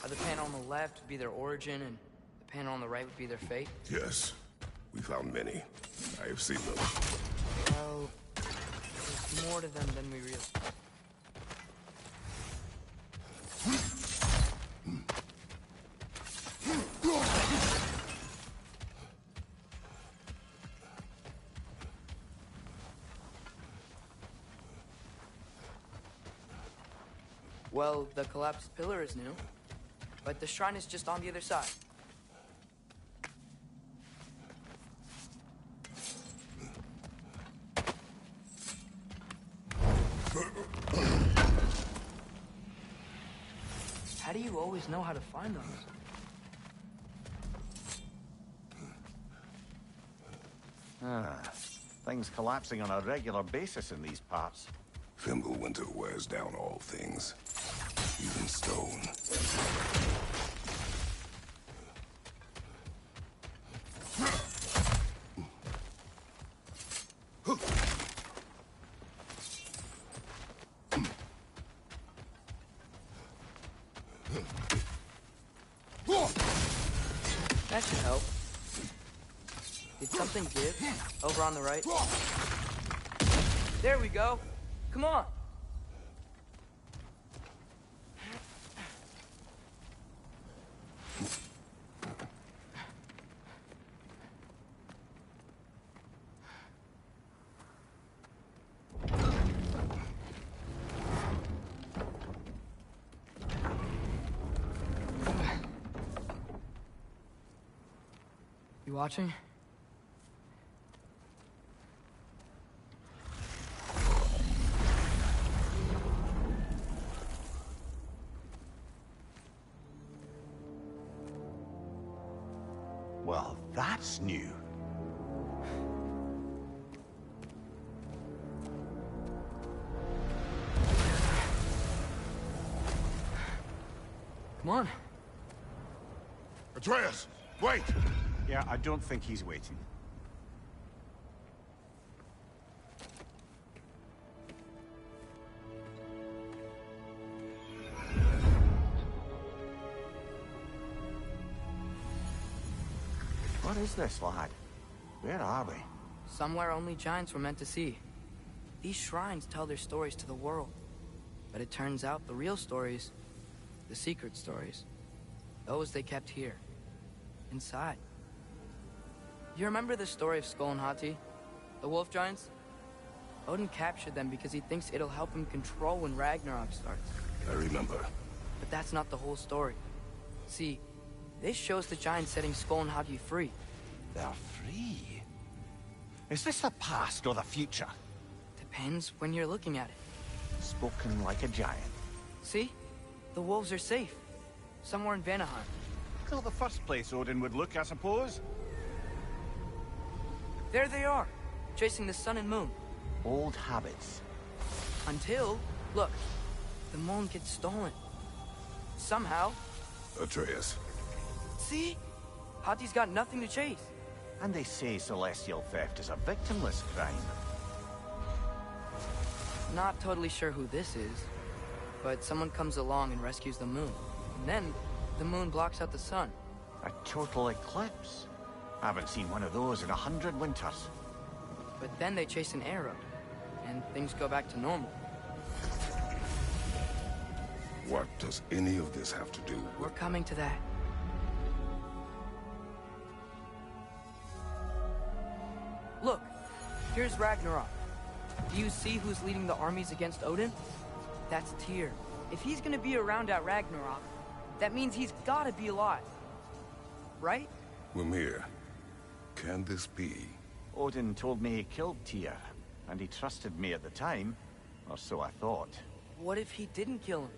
The panel on the left would be their origin, and the panel on the right would be their fate? Yes. We found many. I have seen them. Well, there's more to them than we realize. Well, the collapsed pillar is new, but the shrine is just on the other side. How do you always know how to find those? Things collapsing on a regular basis in these parts. Fimbulwinter wears down all things, even stone. That should help. Did something give? Over on the right? There we go. Come on. You watching? Well, that's new. Come on. Atreus, wait! Yeah, I don't think he's waiting. What is this, lad? Where are we? Somewhere only giants were meant to see. These shrines tell their stories to the world. But it turns out the real stories, the secret stories, those they kept here, inside. You remember the story of Skull and Hati? The wolf giants? Odin captured them because he thinks it'll help him control when Ragnarok starts. I remember. But that's not the whole story. See, this shows the giants setting Skull and Hati free. They're free? Is this the past or the future? Depends when you're looking at it. Spoken like a giant. See? The wolves are safe. Somewhere in Vanaheim. Still the first place Odin would look, I suppose. There they are, chasing the sun and moon. Old habits. Until, look, the moon gets stolen. Somehow. Atreus. See? Hati's got nothing to chase. And they say celestial theft is a victimless crime. Not totally sure who this is, but someone comes along and rescues the moon. And then, the moon blocks out the sun. A total eclipse. I haven't seen one of those in 100 winters. But then they chase an arrow, and things go back to normal. What does any of this have to do with... We're coming to that. Look, here's Ragnarok. Do you see who's leading the armies against Odin? That's Tyr. If he's gonna be around at Ragnarok, that means he's gotta be alive. Right? Mimir, can this be? Odin told me he killed Tyr, and he trusted me at the time, or so I thought. What if he didn't kill him?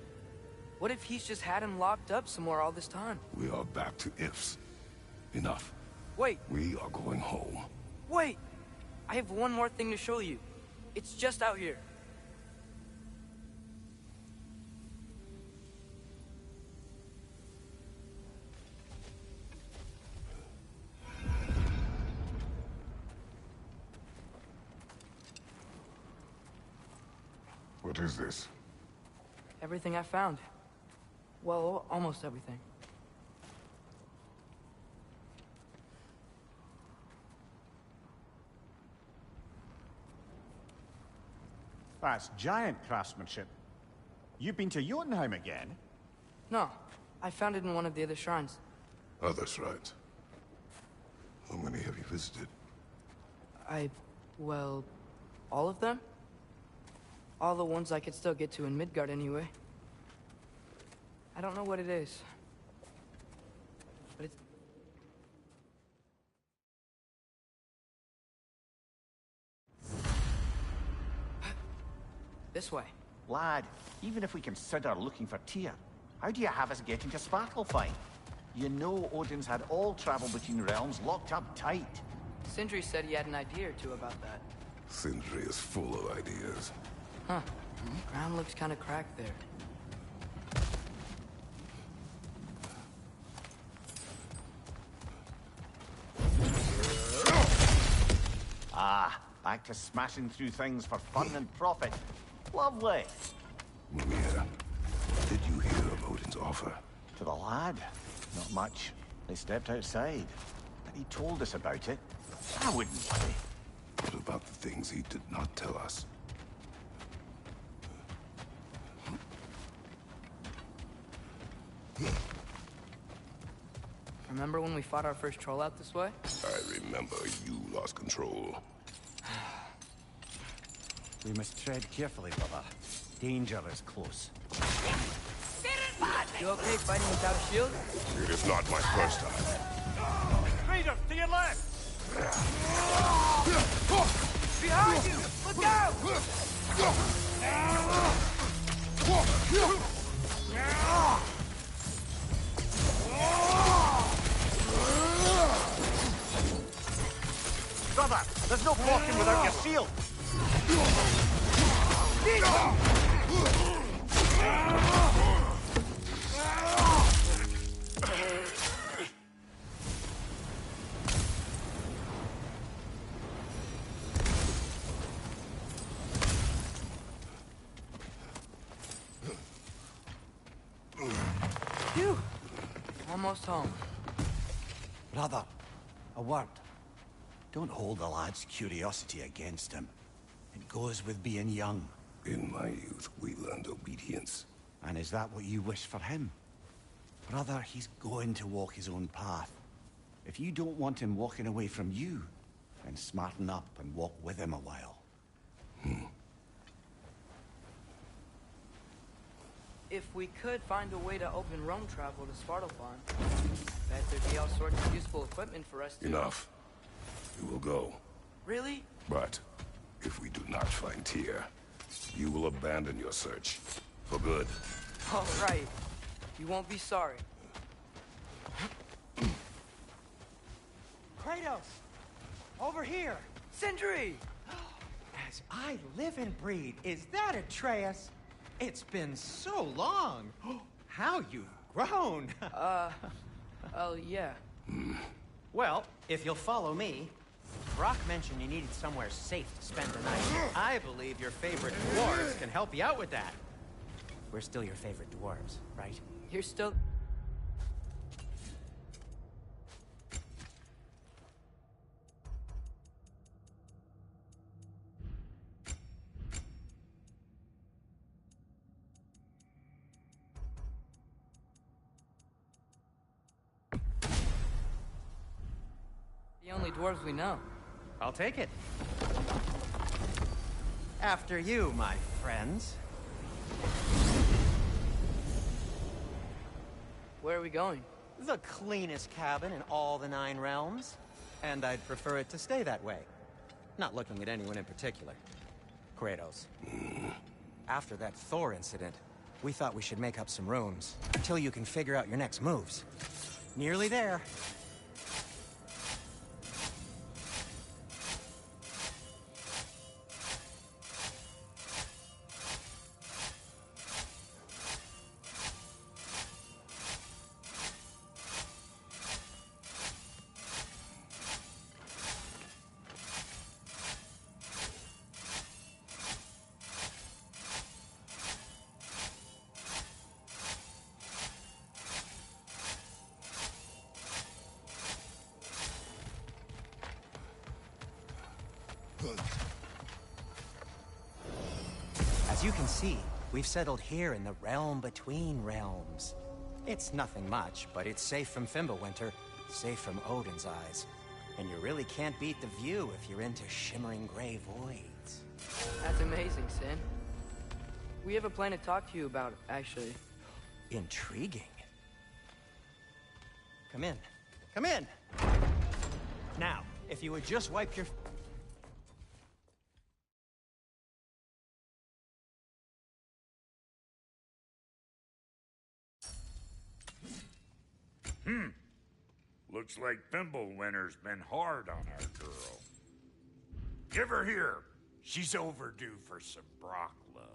What if he's just had him locked up somewhere all this time? We are back to ifs. Enough. Wait, We are going home. wait! I have one more thing to show you. It's just out here. What is this? Everything I found. Well, almost everything. That's giant craftsmanship. You've been to Jotunheim again? No, I found it in one of the other shrines. Other shrines. How many have you visited? Well, all of them? All the ones I could still get to in Midgard anyway. I don't know what it is. But it's... This way. Lad, even if we consider looking for Tyr, how do you have us get into Svartalfheim? You know Odin's had all travel between realms locked up tight. Sindri said he had an idea or two about that. Sindri is full of ideas. Huh. Ground looks kind of cracked there. Ah, back to smashing through things for fun and profit. Lovely. Mimir, did you hear of Odin's offer? To the lad? Not much. They stepped outside. But he told us about it. I wouldn't worry. What about the things he did not tell us? Remember when we fought our first troll out this way? I remember you lost control. We must tread carefully, brother. Danger is close. You okay fighting without a shield? It is not my first time. Raiders, to your left! Behind you! Look out! Brother, there's no blocking without your shield! Phew! Almost home. Brother, a word. Don't hold the lad's curiosity against him. It goes with being young. In my youth, we learned obedience. And is that what you wish for him? Brother, he's going to walk his own path. If you don't want him walking away from you, then smarten up and walk with him a while. If we could find a way to open roam travel to Svartalfheim, I bet there'd be all sorts of useful equipment for us to... Enough. You will go. Really? But if we do not find Tyr, you will abandon your search. For good. All right. You won't be sorry. Kratos! Over here! Sindri! As I live and breathe, is that Atreus? It's been so long! How you've grown! Oh, yeah. Well, if you'll follow me, Brock mentioned you needed somewhere safe to spend the night. I believe your favorite dwarves can help you out with that. We're still your favorite dwarves, right? You're still... the only dwarves we know. I'll take it. After you, my friends. Where are we going? The cleanest cabin in all the 9 realms. And I'd prefer it to stay that way. Not looking at anyone in particular. Kratos. After that Thor incident, we thought we should make up some rooms, until you can figure out your next moves. Nearly there. can see, we've settled here in the realm between realms. It's nothing much, but it's safe from Fimbulwinter, safe from Odin's eyes. And you really can't beat the view if you're into shimmering gray voids. That's amazing, Sin. We have a plan to talk to you about, actually. Intriguing. Come in. Come in! Now, if you would just wipe your... Looks like Fimbulwinter's been hard on our girl. Give her here. She's overdue for some Brock love.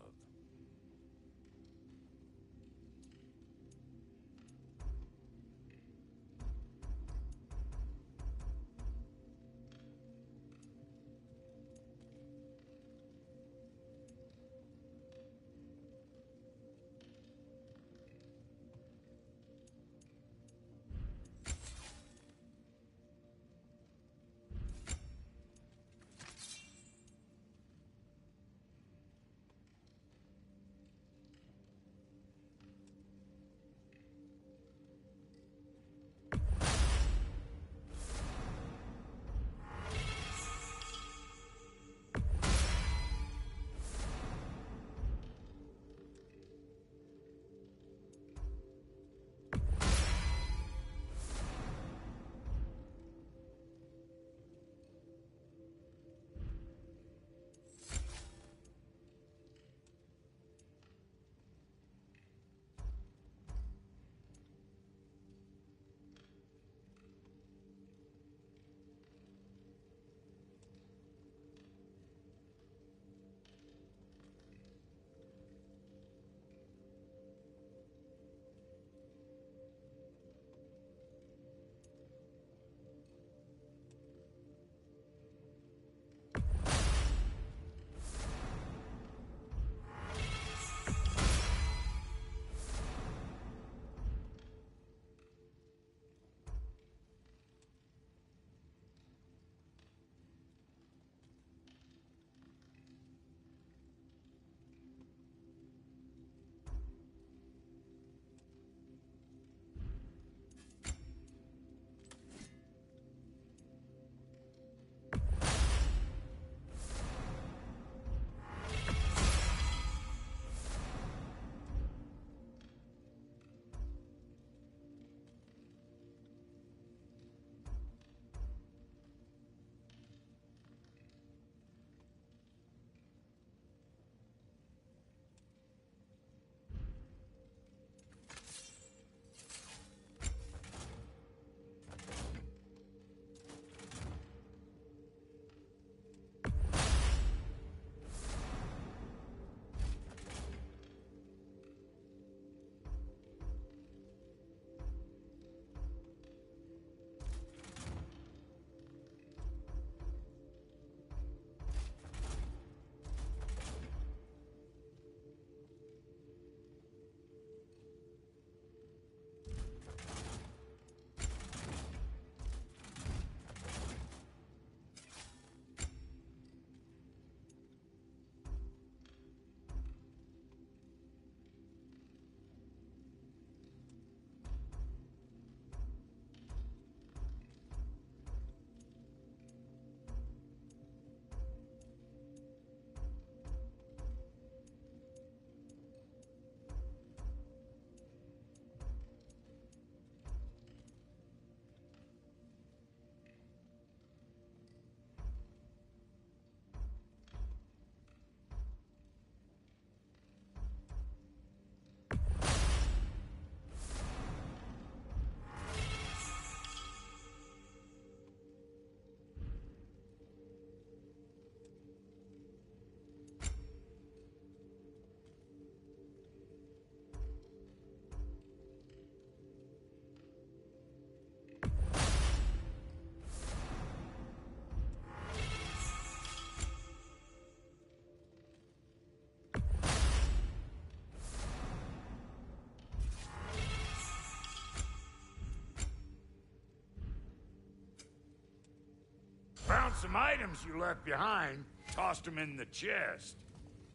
Found some items you left behind, tossed them in the chest.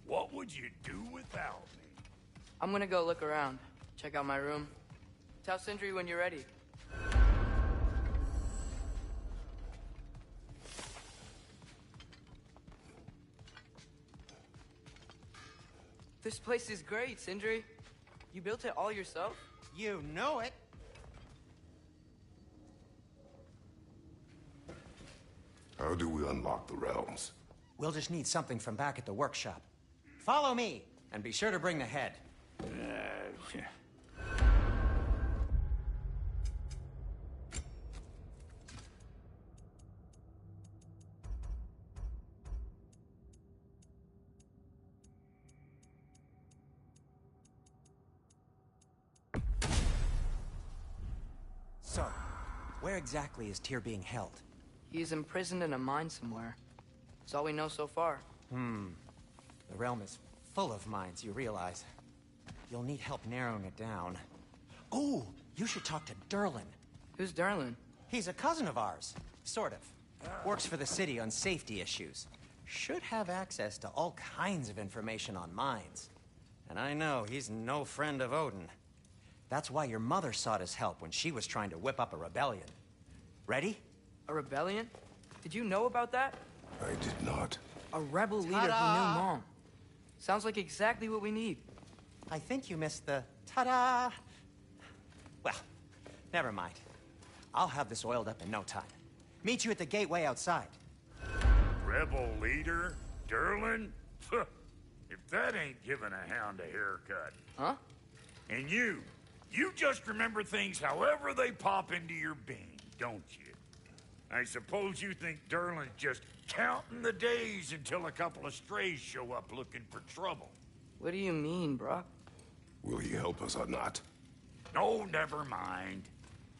What would you do without me? I'm gonna go look around. Check out my room. Tell Sindri when you're ready. This place is great, Sindri. You built it all yourself? You know it. How do we unlock the realms? We'll just need something from back at the workshop. Follow me, and be sure to bring the head. So, where exactly is Tyr being held? He's imprisoned in a mine somewhere. That's all we know so far. The realm is full of mines, you realize. You'll need help narrowing it down. Oh, you should talk to Durlin. Who's Darlin? He's a cousin of ours. Sort of. Works for the city on safety issues. Should have access to all kinds of information on mines. And I know he's no friend of Odin. That's why your mother sought his help when she was trying to whip up a rebellion. Ready? A rebellion? Did you know about that? I did not. A rebel leader who knew Mom. Sounds like exactly what we need. I think you missed the ta-da. Well, never mind. I'll have this oiled up in no time. Meet you at the gateway outside. Rebel leader? Durlin? If that ain't giving a hound a haircut. Huh? And you just remember things however they pop into your being, don't you? I suppose you think Durlin's just counting the days until a couple of strays show up looking for trouble. What do you mean, Brock? Will he help us or not? No, never mind.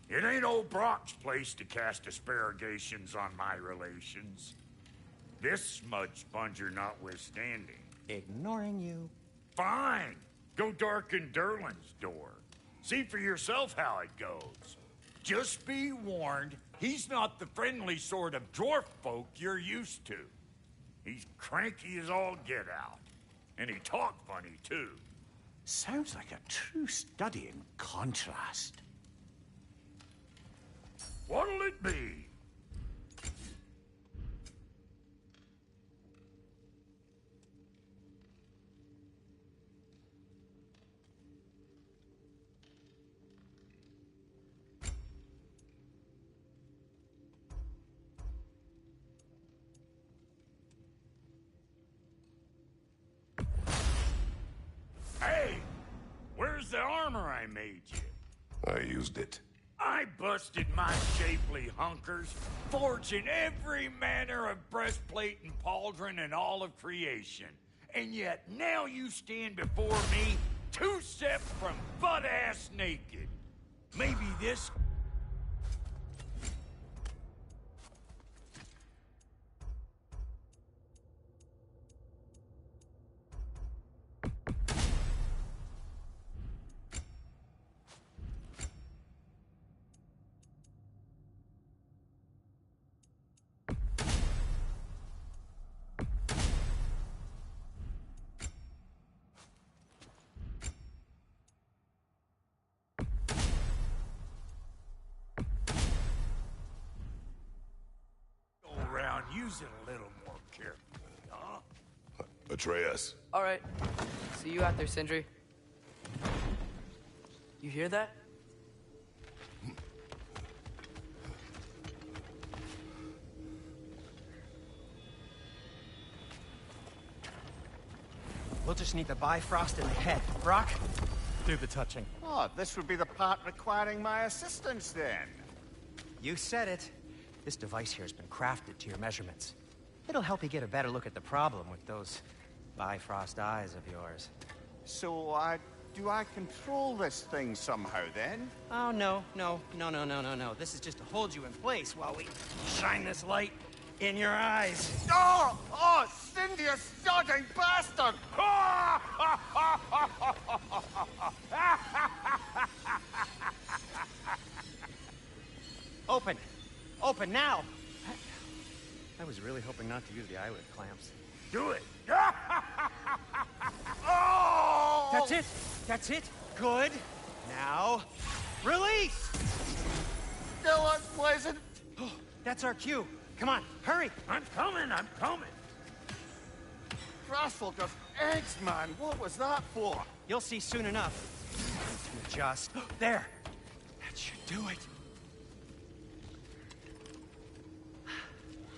It ain't old Brock's place to cast aspersions on my relations. This smudge sponger notwithstanding. Ignoring you. Fine. Go darken Durlin's door. See for yourself how it goes. Just be warned, he's not the friendly sort of dwarf folk you're used to. He's cranky as all get out. And he talk funny, too. Sounds like a true study in contrast. What'll it be? Hey! Where's the armor I made you? I used it. I busted my shapely hunkers, forging every manner of breastplate and pauldron in all of creation. And yet now you stand before me, two steps from butt-ass naked. Maybe this... around using a little more carefully, huh? Atreus. All right. See you out there, Sindri. You hear that? We'll just need the Bifrost in the head. Brock, do the touching. Oh, this would be the part requiring my assistance then. You said it. This device here has been crafted to your measurements. It'll help you get a better look at the problem with those Bifrost eyes of yours. So, do I control this thing somehow then? Oh, no. This is just to hold you in place while we shine this light in your eyes. Oh! Oh, Cindy, you sodding bastard! Open! Open now! I was really hoping not to use the eyelid clamps. Do it! Oh! That's it. That's it. Good. Now, release. Still unpleasant. That's our cue. Come on, hurry. I'm coming, I'm coming. Frostful of eggs, man. What was that for? You'll see soon enough. Time to adjust. There. That should do it.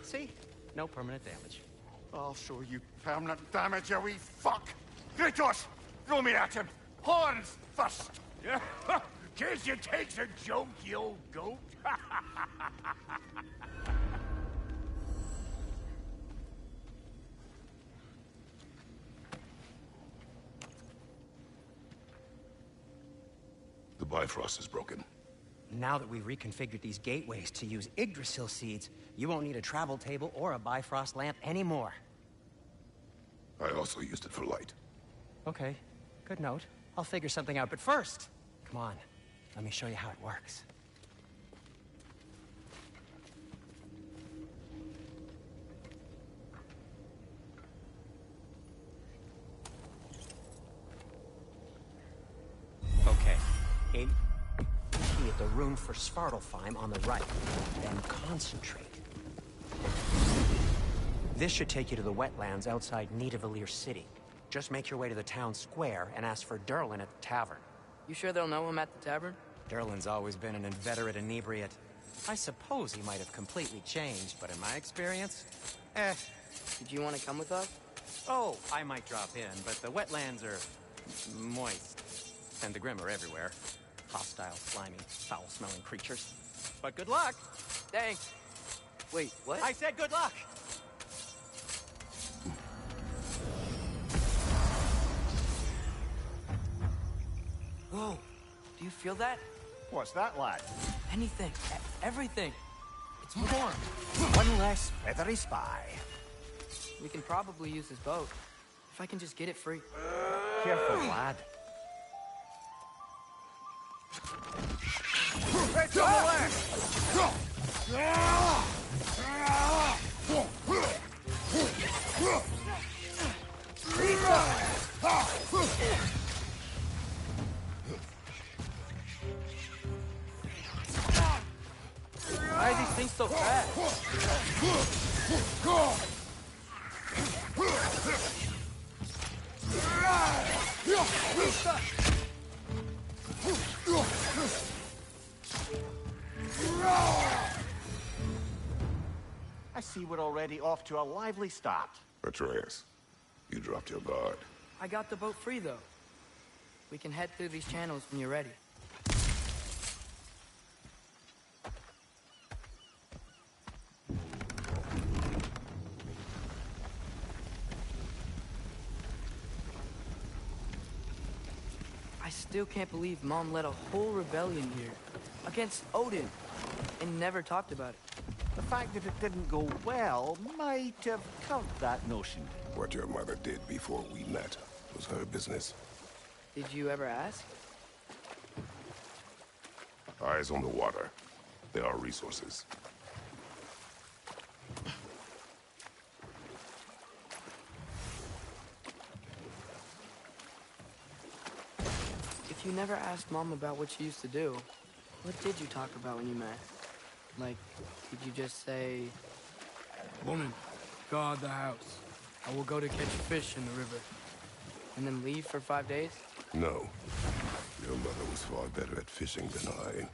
See? No permanent damage. I'll show you permanent damage, you wee fuck. Kratos, throw me at him. Horns first. Yeah, guess you takes a joke, you old goat. The Bifrost is broken. Now that we've reconfigured these gateways to use Yggdrasil seeds, you won't need a travel table or a Bifrost lamp anymore. I also used it for light. Okay, good note. I'll figure something out, but first, come on, let me show you how it works. Okay, aim at the rune for Svartalfheim on the right, then concentrate. This should take you to the wetlands outside Nidavellir City. Just make your way to the town square and ask for Derlin at the tavern. You sure they'll know him at the tavern? Derlin's always been an inveterate inebriate. I suppose he might have completely changed, but in my experience, Did you want to come with us? Oh, I might drop in, but the wetlands are moist. And the Grim are everywhere. Hostile, slimy, foul-smelling creatures. But good luck! Thanks. Wait, what? I said good luck! Whoa, do you feel that? What's that, lad? Anything, everything. It's warm. One less feathery spy. We can probably use this boat. If I can just get it free. Careful, lad. It's on the left! Why are these things so fast? I see we're already off to a lively start. Atreus, you dropped your guard. I got the boat free, though. We can head through these channels when you're ready. I still can't believe Mom led a whole rebellion here against Odin and never talked about it. The fact that it didn't go well might have covered that notion. What your mother did before we met was her business. Did you ever ask? Eyes on the water. There are resources. If you never asked Mom about what she used to do, what did you talk about when you met? Like, did you just say... Woman, guard the house. I will go to catch fish in the river. and then leave for 5 days? No. Your mother was far better at fishing than I.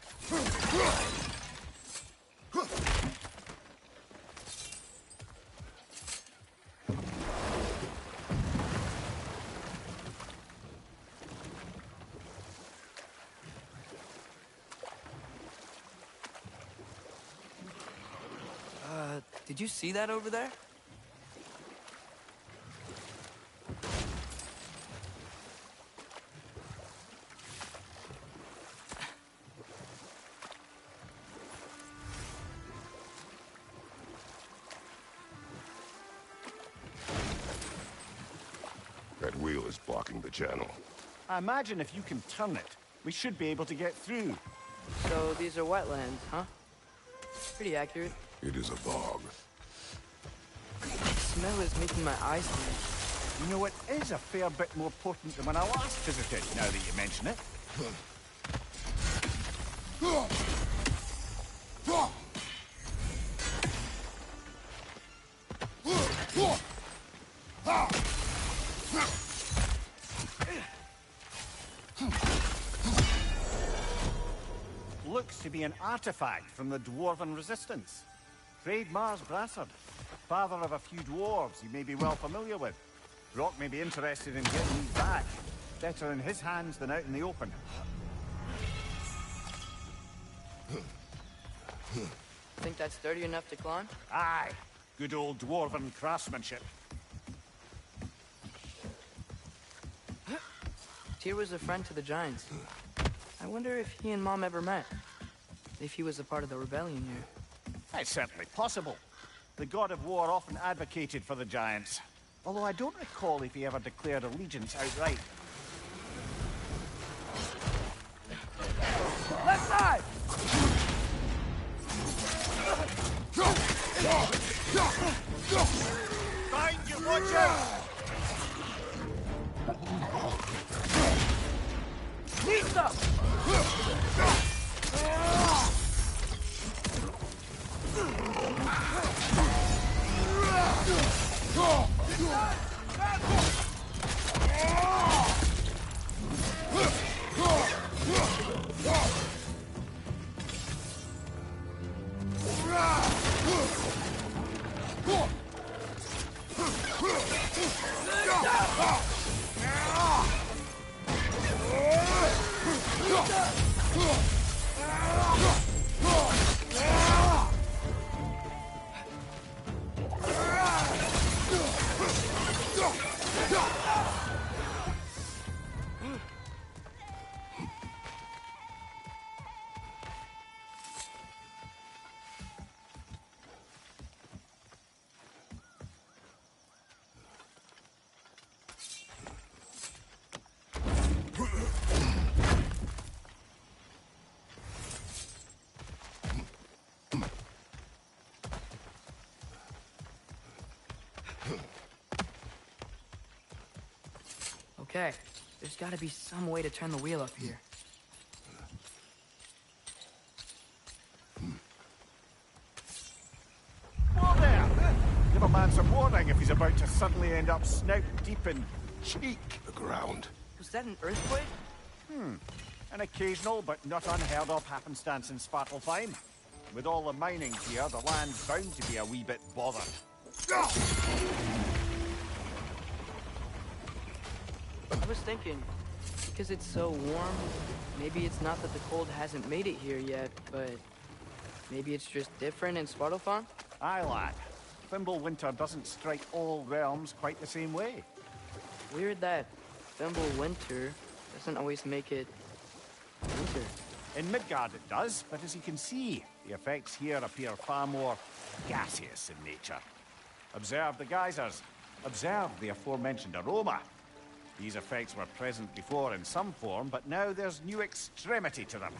Did you see that over there? That wheel is blocking the channel. I imagine if you can turn it, we should be able to get through. So these are wetlands, huh? Pretty accurate. It is a bog. The smell is making my eyes bleed. You know, it is a fair bit more potent than when I last visited, now that you mention it. Looks to be an artifact from the Dwarven Resistance. Trade Mars Brassard, father of a few dwarves you may be well familiar with. Brock may be interested in getting these back. Better in his hands than out in the open. Think that's sturdy enough to climb? Aye. Good old Dwarven craftsmanship. Tyr was a friend to the Giants. I wonder if he and Mom ever met. If he was a part of the rebellion here. It's certainly possible. The god of war often advocated for the Giants. Although I don't recall if he ever declared allegiance outright. Left side! Find you, watch out! Lisa! Okay, there's gotta be some way to turn the wheel up here. Whoa there! Give a man some warning if he's about to suddenly end up snout deep in cheek. The ground. Was that an earthquake? An occasional but not unheard of happenstance in Svartalfheim. With all the mining here, the land's bound to be a wee bit bothered. I was thinking, because it's so warm, maybe it's not that the cold hasn't made it here yet, but maybe it's just different in Svartalfheim? Aye, lad. Thimble winter doesn't strike all realms quite the same way. Weird that Thimble winter doesn't always make it winter. In Midgard it does, but as you can see, the effects here appear far more gaseous in nature. Observe the geysers. Observe the aforementioned aroma. These effects were present before in some form, but now there's new extremity to them.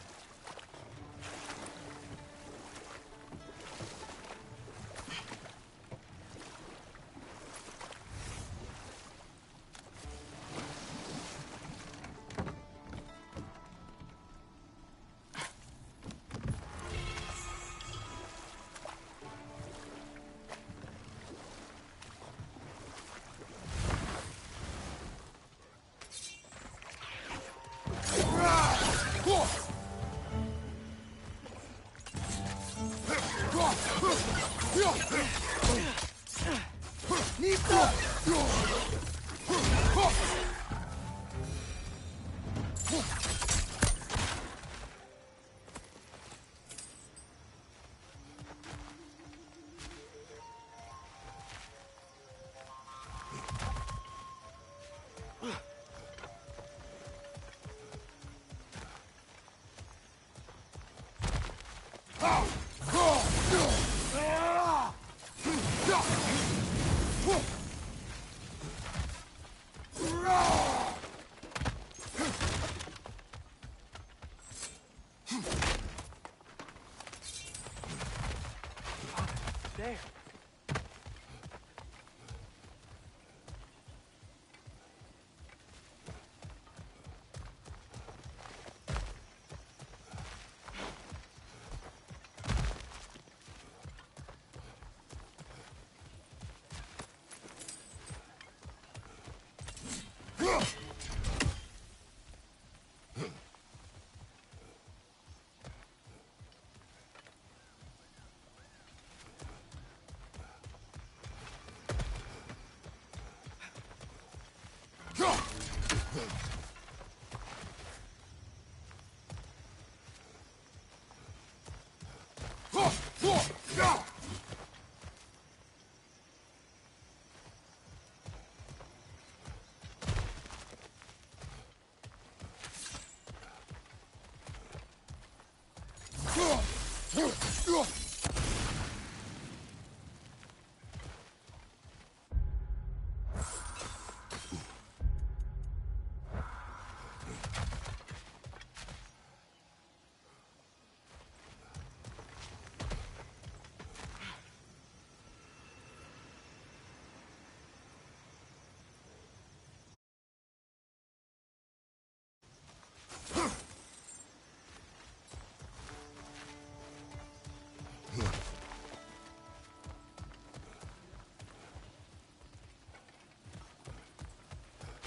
There.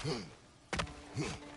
Hmm.